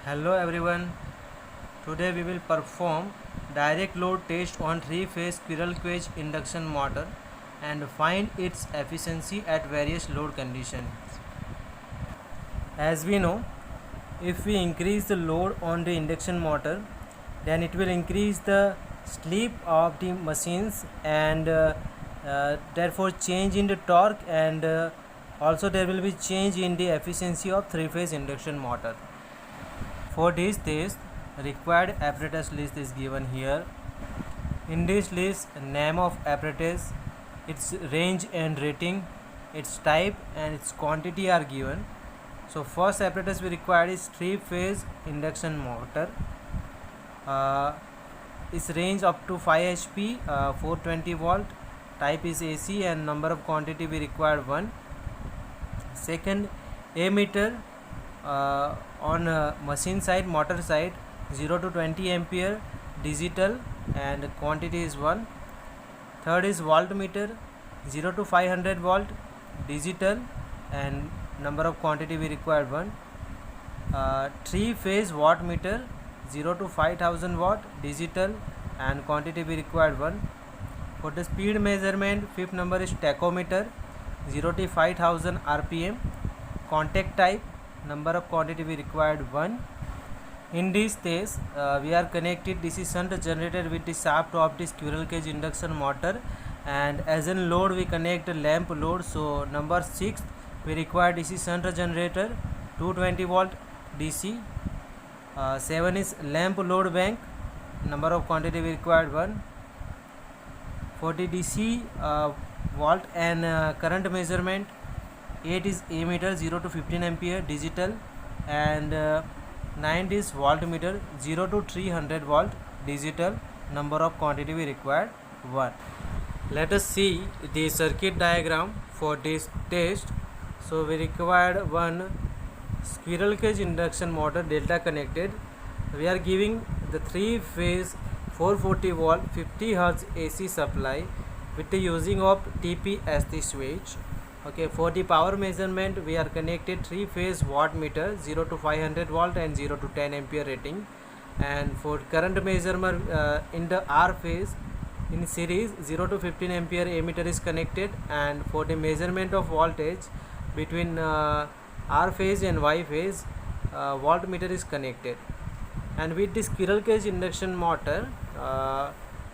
Hello everyone. Today we will perform direct load test on three-phase squirrel cage induction motor and find its efficiency at various load conditions. As we know, if we increase the load on the induction motor, then it will increase the sleep of the machines and therefore change in the torque and also there will be change in the efficiency of three-phase induction motor. For this test, required apparatus list is given here. In this list, name of apparatus, its range and rating, its type and its quantity are given. So first apparatus we require is three-phase induction motor. Its range up to 5 HP, 420 volt. Type is AC and number of quantity we require 1. Second, ammeter. On machine side, motor side, 0 to 20 ampere digital and quantity is 1. Third is voltmeter, 0 to 500 volt digital and number of quantity we require 1. Three phase wattmeter, 0 to 5000 watt digital and quantity we required 1. For the speed measurement, fifth number is tachometer, 0 to 5000 rpm. Contact type, number of quantity we required 1. In this case, we are connected DC shunt generator with the shaft of the squirrel cage induction motor, and as in load we connect lamp load. So number 6 we require DC shunt generator 220 volt DC. 7 is lamp load bank, number of quantity we required 1. For the DC volt and current measurement, 8 is ammeter, 0 to 15 ampere digital and 9 is voltmeter, 0 to 300 volt digital, number of quantity we required 1. Let us see the circuit diagram for this test. So we required one squirrel cage induction motor delta connected. We are giving the 3-phase 440 volt 50 Hz AC supply with the using of TP as the switch. Okay, for the power measurement we are connected 3-phase wattmeter, 0 to 500 volt and 0 to 10 ampere rating. And for current measurement in the R phase in series, 0 to 15 ampere ammeter is connected, and for the measurement of voltage between R phase and Y phase, voltmeter is connected. And with the squirrel cage induction motor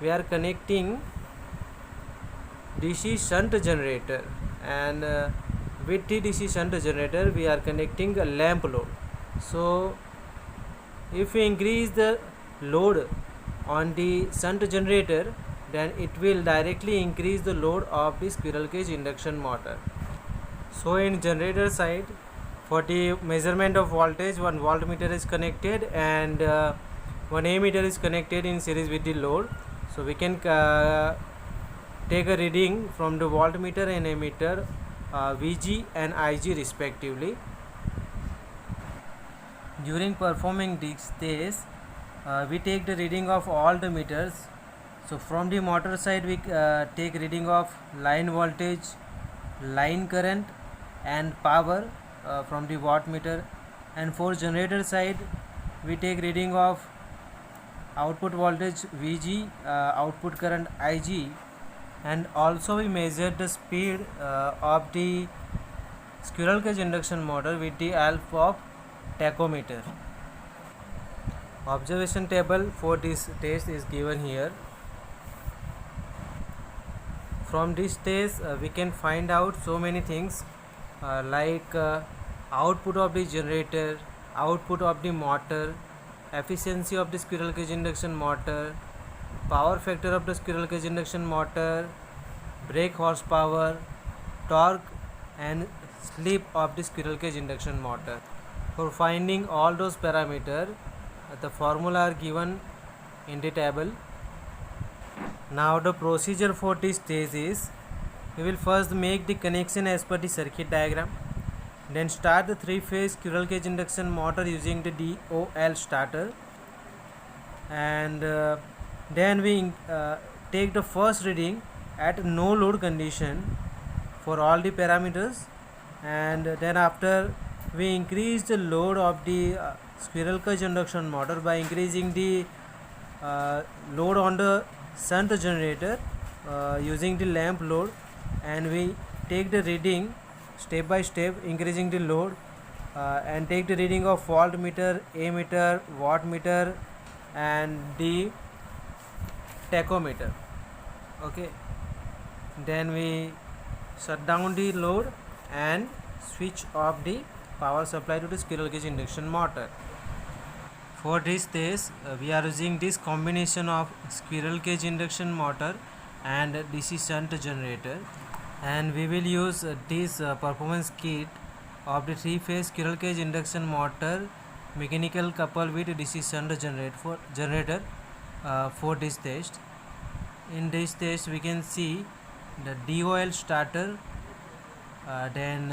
we are connecting DC shunt generator, and with the DC shunt generator we are connecting a lamp load. So if we increase the load on the shunt generator, then it will directly increase the load of the squirrel cage induction motor. So in generator side, for the measurement of voltage, one voltmeter is connected and one ammeter is connected in series with the load. So we can take a reading from the voltmeter and ammeter, VG and IG respectively. During performing this test, we take the reading of all the meters. So from the motor side we take reading of line voltage, line current and power from the wattmeter, and for generator side we take reading of output voltage VG, output current IG, and also we measure the speed of the squirrel cage induction motor with the help of tachometer. Observation table for this test is given here. From this test we can find out so many things like output of the generator, output of the motor, efficiency of the squirrel cage induction motor, power factor of the squirrel cage induction motor, brake horsepower, torque and slip of the squirrel cage induction motor. For finding all those parameters, the formula are given in the table. Now the procedure for this test is, we will first make the connection as per the circuit diagram, then start the 3-phase squirrel cage induction motor using the DOL starter, and then we take the first reading at no load condition for all the parameters, and then after we increase the load of the squirrel cage induction motor by increasing the load on the shunt generator using the lamp load, and we take the reading step by step, increasing the load and take the reading of volt meter, ammeter, watt meter and the tachometer. Okay, then we shut down the load and switch off the power supply to the squirrel cage induction motor. For this test we are using this combination of squirrel cage induction motor and DC shunt generator, and we will use this performance kit of the 3-phase squirrel cage induction motor mechanical coupled with DC shunt generator for this test. In this test we can see the DOL starter, then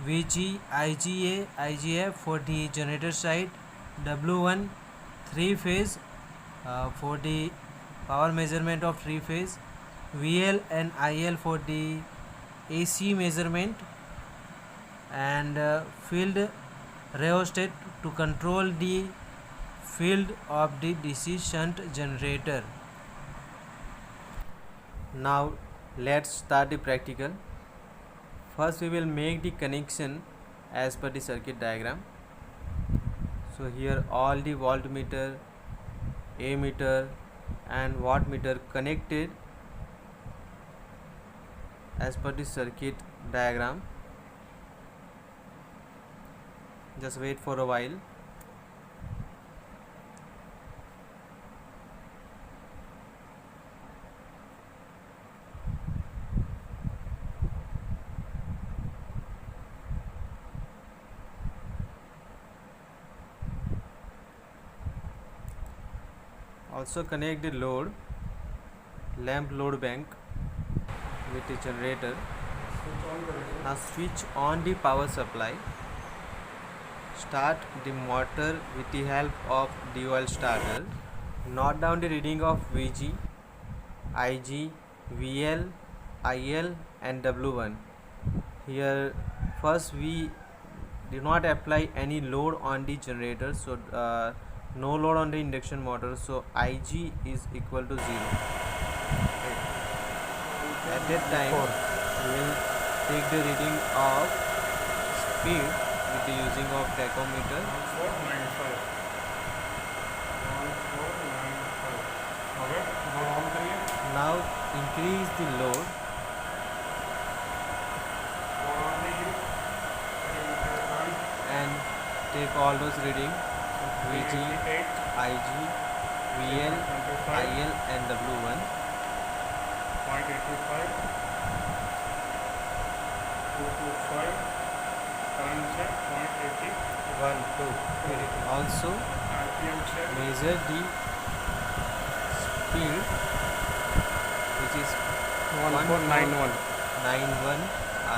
VG, IGA, IGF for the generator side, W1 3-phase for the power measurement of 3-phase, VL and IL for the AC measurement, and field rheostat to control the field of the DC shunt generator. Now let's start the practical. First we will make the connection as per the circuit diagram. So here all the voltmeter, ammeter and wattmeter connected as per the circuit diagram. Just wait for a while. Also connect the load, lamp load bank with the generator. Now switch on the power supply. Start the motor with the help of DOL starter. Note down the reading of VG, IG, VL, IL and W1. Here first we do not apply any load on the generator, so no load on the induction motor, so IG is equal to 0. At that time we will take the reading of speed with the using of tachometer. 1495. 1495. Okay, load on करिए. Now increase the load. Load on कीजिए. And take all those readings, VG, 88, IG, VL, 25, IL and W1. 0.85, 225, current check 0.80, 1, 2. Also RPM check measure the speed, which is 1491, 91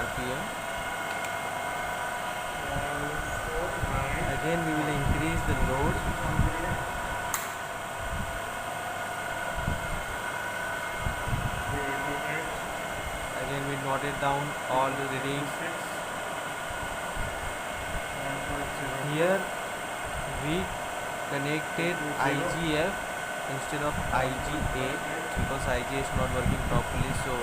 RPM. 149, Again we will increase the load. Again we noted down all the readings. Here we connected IGF instead of IGA because IGA is not working properly, so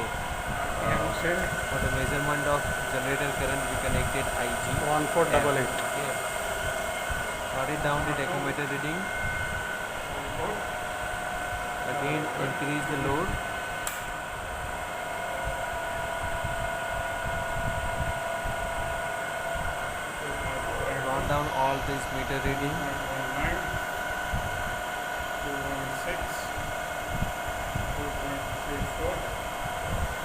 for the measurement of generator current we connected IG. 1488. Okay. Noted down the tachometer reading. Again increase the load. Note down all this meter reading. 216, 2.34,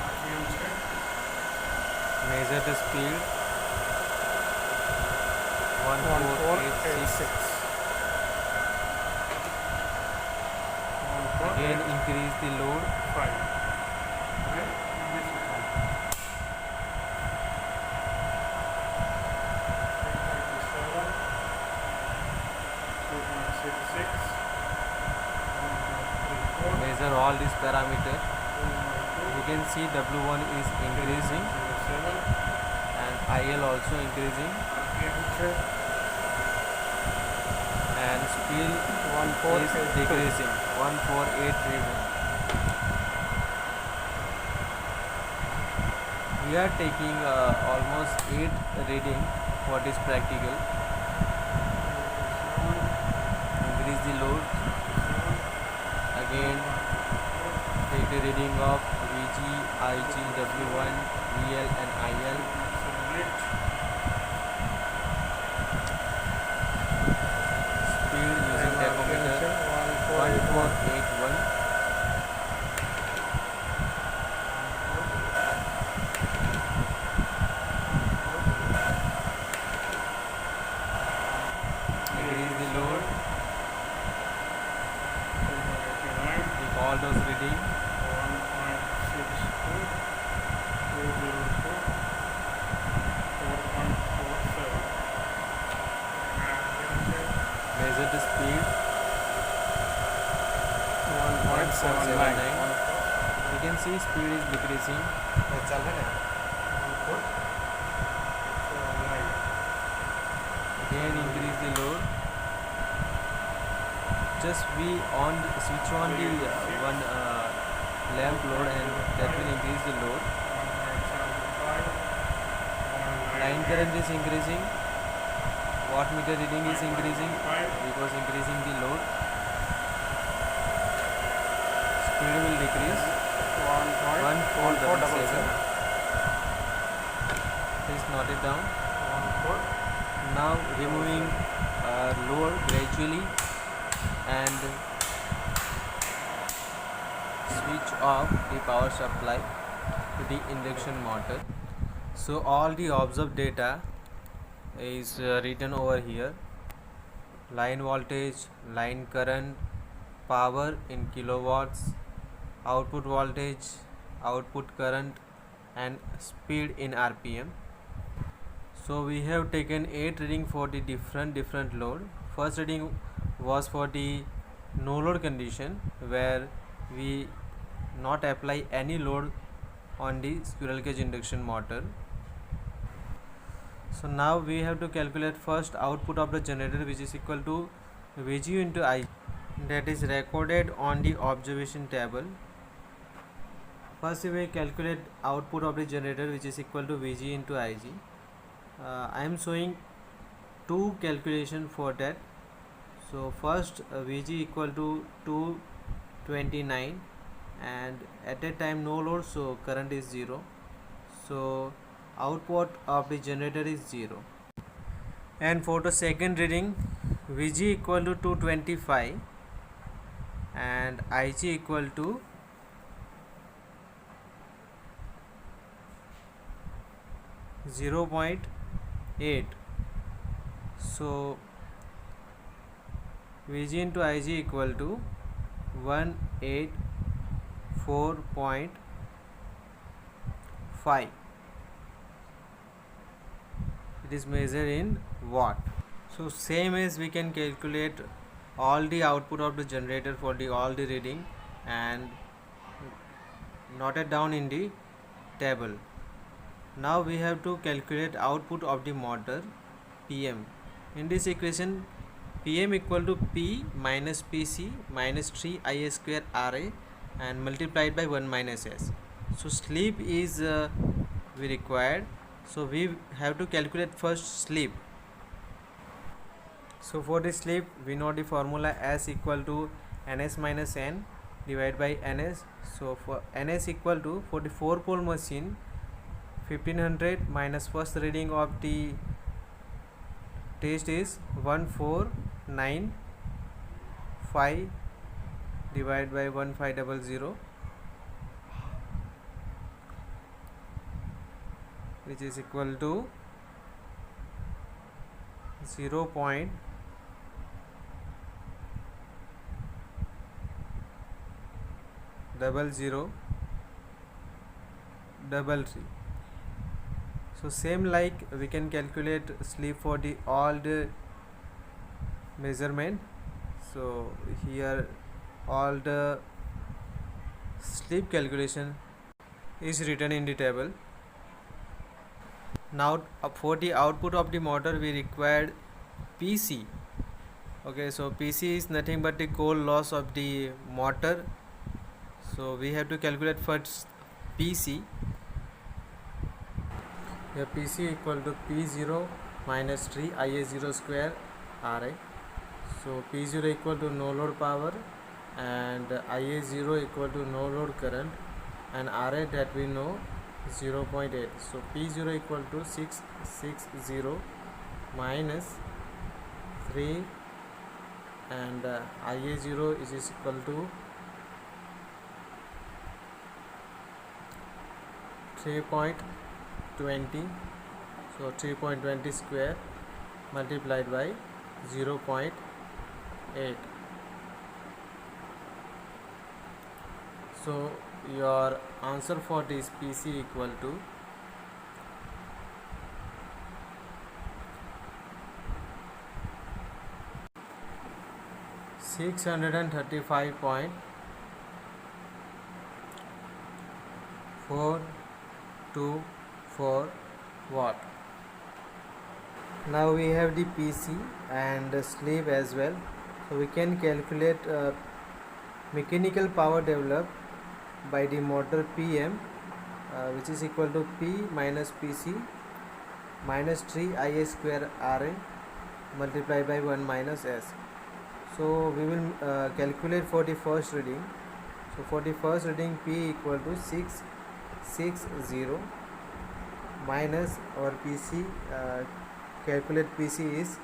RPM check. Measure the speed. 1486. 1486. Again increase the load. 5. Okay, this is all. 2.66, 1.34, Measure all these parameters. You can see W1 is increasing 0.07, and IL also increasing. RPM check. and speed is 1482. decreasing 14831. We are taking almost 8 reading for this practical. Increase the load. Again take the reading of VG, IG, W1, VL and IL. Speed using tachometer 1481. Increase the load. Take all those reading. 1.62, 202, 4.47. Measure the speed. 1.79. You can see speed is decreasing. चल रहा है 1.79. Again increase the load. Just we switch on the one lamp load and that will increase the load. 1.75. Line current is increasing. Wattmeter reading is increasing because increasing the load. Speed will decrease. 1477. Please note it down. Now removing load gradually and switch off the power supply to the induction motor. So all the observed data is written over here. Line voltage, line current, power in kilowatts, output voltage, output current and speed in RPM. So we have taken 8 reading for the different load. First reading was for the no load condition where we not apply any load on the squirrel cage induction motor. So now we have to calculate first output of the generator, which is equal to VG into I, that is recorded on the observation table. First we will calculate output of the generator, which is equal to VG into IG. I am showing two calculation for that. So first VG equal to 229 and at that time no load, so current is 0, so output of the generator is 0. And for the second reading, VG equal to 225 and IG equal to 0.8. So VG into IG equal to 184.5. It is measured in watt. So same as we can calculate all the output of the generator for all the reading and noted down in the table. Now we have to calculate output of the motor PM. In this equation, PM equal to P minus PC minus 3 IA square RA and multiplied by 1 minus S. So slip is we required. So we have to calculate first slip. So for the slip, we know the formula S equal to NS minus N divided by NS. So for NS equal to, for the 4-pole machine, 1500 minus first reading of the test is 1495 divided by 1500, which is equal to 0.000000. So same like we can calculate slip for the all the measurement. So here all the slip calculation is written in the table. Now for the output of the motor we required PC. Okay, so PC is nothing but the core loss of the motor. So we have to calculate first PC. Here PC equal to P0 minus 3 IA0 square RI. So P0 equal to no load power and IA0 equal to no load current, and RI that we know 0.8. So P0 equal to 660 minus 3, and IA0 is equal to 3.20. So 3.20 square multiplied by 0.8. So your answer for this PC equal to 635.424 watt. Now we have the PC and the slave as well, so we can calculate mechanical power developed by the motor PM, which is equal to P minus PC minus 3 IA square RA multiplied by 1 minus S. So we will calculate for the first reading. So for the first reading, P equal to 660 minus our PC, calculate PC is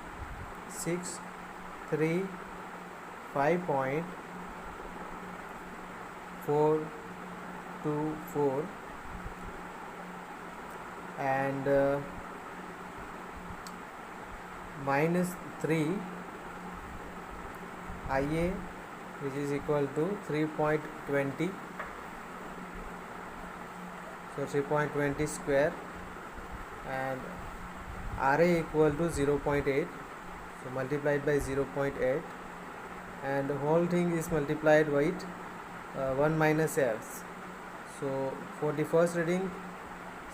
635.424 and minus 3 IA, which is equal to 3.20. So 3.20 square, and RA equal to 0.8. So multiplied by 0.8, and the whole thing is multiplied with 1 minus S. So for the first reading,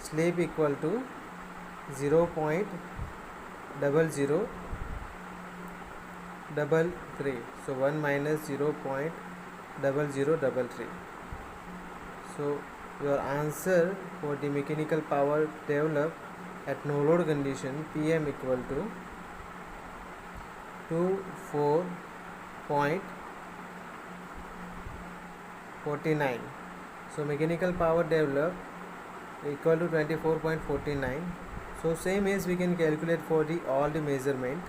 slip equal to 0.0033. So 1 minus 0.0033. So your answer for the mechanical power developed at no load condition, PM equal to 24.49. So mechanical power developed equal to 24.49. So same as we can calculate for the all the measurement,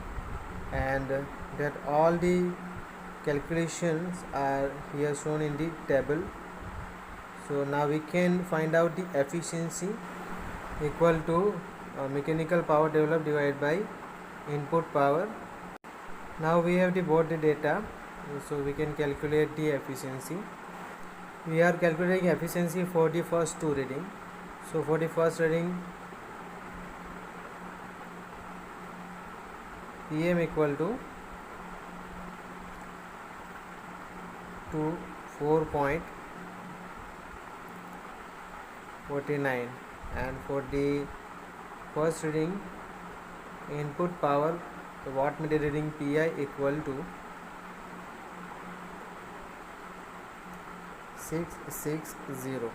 and that all the calculations are here shown in the table. So now we can find out the efficiency equal to mechanical power developed divided by input power. Now we have the both the data, so we can calculate the efficiency. We are calculating efficiency for the first two reading. So for the first reading, PM equal to 4.49, and for the first reading input power, the wattmeter reading PI equal to 660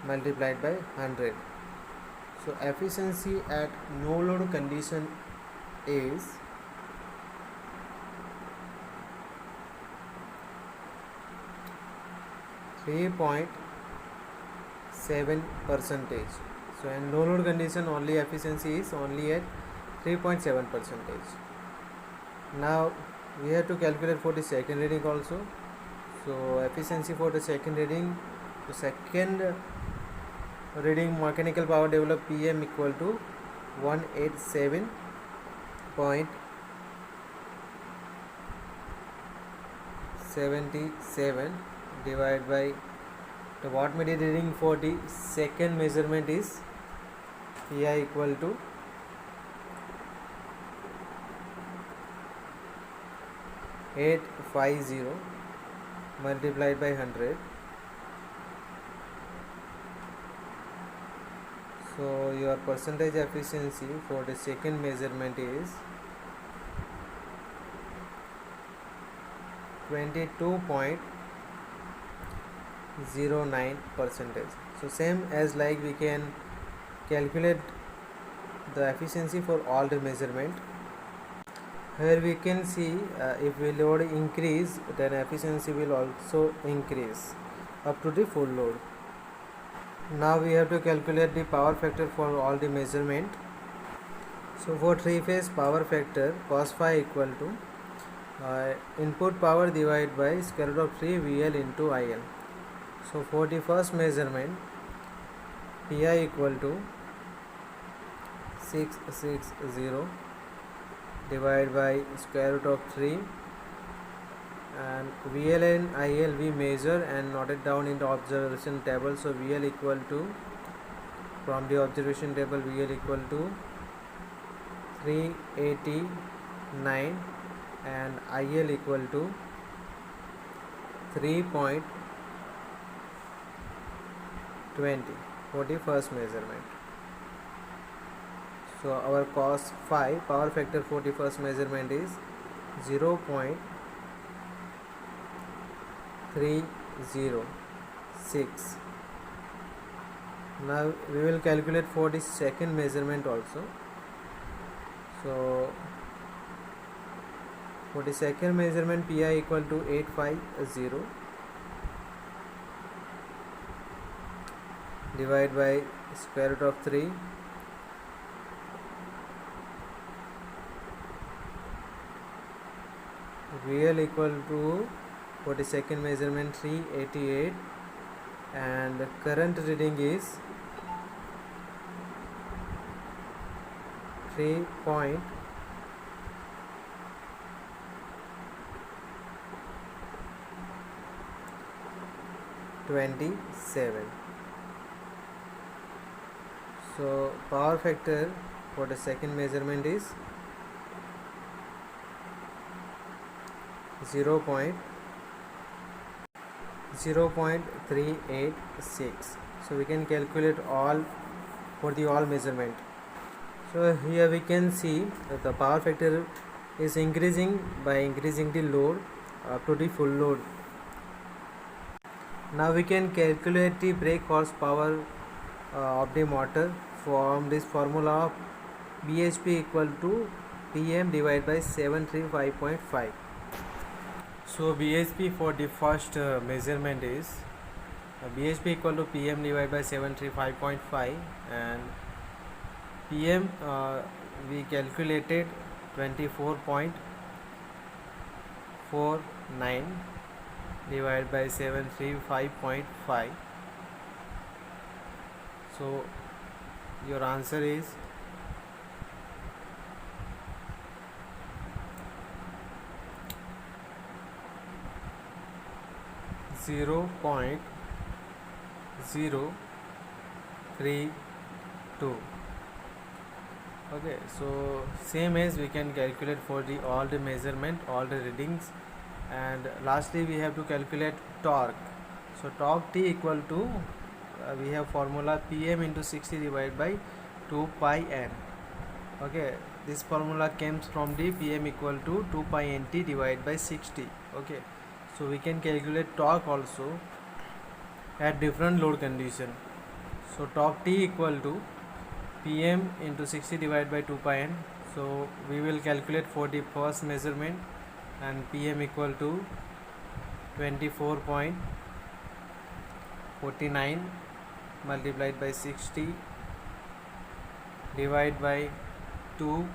multiplied by 100. So efficiency at no load condition is 3.7%. So in no load condition, only efficiency is only at 3.7%. Now we have to calculate for the second reading also. So efficiency for the second reading, the second reading mechanical power developed PM equal to 187.77 divided by the wattmeter reading for the second measurement is PI equal to 850 multiplied by 100. So your percentage efficiency for the second measurement is 22.09%. So same as like we can calculate the efficiency for all the measurement. Here we can see if we load increase, then efficiency will also increase up to the full load. Now we have to calculate the power factor for all the measurement. So for three-phase power factor, cos phi equal to input power divided by square root of 3 VL into IL. So for the first measurement, Pi equal to 660 divided by square root of 3, and VL and IL we measure and note it down in the observation table. So VL equal to, from the observation table, VL equal to 389 and IL equal to 3.20 for the first measurement. So our cos phi power factor for the first measurement is 0.306. Now we will calculate for the second measurement also. So for the second measurement, Pi equal to 850 divided by square root of 3, VL equal to, for the second measurement, 388, and the current reading is 3.27. So power factor for the second measurement is 0.386. So we can calculate all for the all measurement. So here we can see that the power factor is increasing by increasing the load up to the full load. Now we can calculate the brake horsepower of the motor from this formula of bhp equal to pm divided by 735.5. So bhp for the first measurement is bhp equal to pm divided by 735.5, and pm we calculated 24.49 divided by 735.5. So your answer is 0.032. Okay, so same as we can calculate for the all the measurement, all the readings, and lastly we have to calculate torque. So torque T equal to we have formula Pm into 60 divided by 2 pi n. Okay, this formula comes from the Pm equal to 2 pi nt divided by 60. Okay, so we can calculate torque also at different load condition. So torque T equal to Pm into 60 divided by 2 pi n. So we will calculate for the first measurement, and Pm equal to 24.49 multiplied by 60 divided by 2.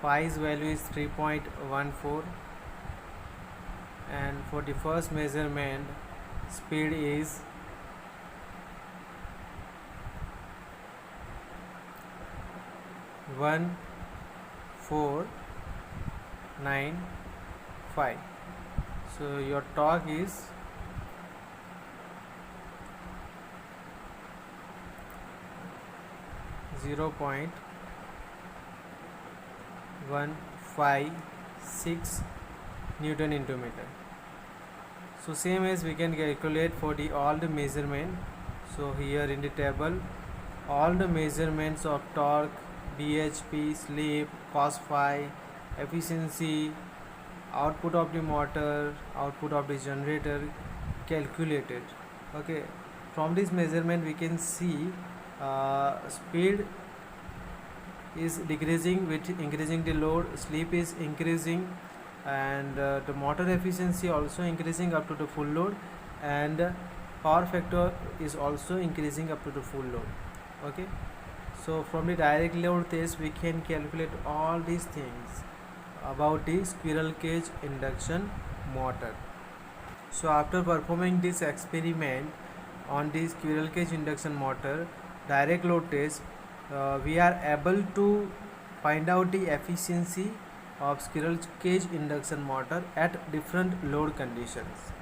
Pi's value is 3.14, and for the first measurement speed is 1495. So your torque is 0.156 Newton into meter. So same as we can calculate for the all the measurement. So here in the table all the measurements of torque, bhp, slip, cos phi, efficiency output of the motor, output of the generator calculated. Okay, from this measurement we can see speed is decreasing with increasing the load, slip is increasing, and the motor efficiency also increasing up to the full load, and power factor is also increasing up to the full load. Okay, so from the direct load test we can calculate all these things about the squirrel cage induction motor. So after performing this experiment on the squirrel cage induction motor direct load test, we are able to find out the efficiency of squirrel cage induction motor at different load conditions.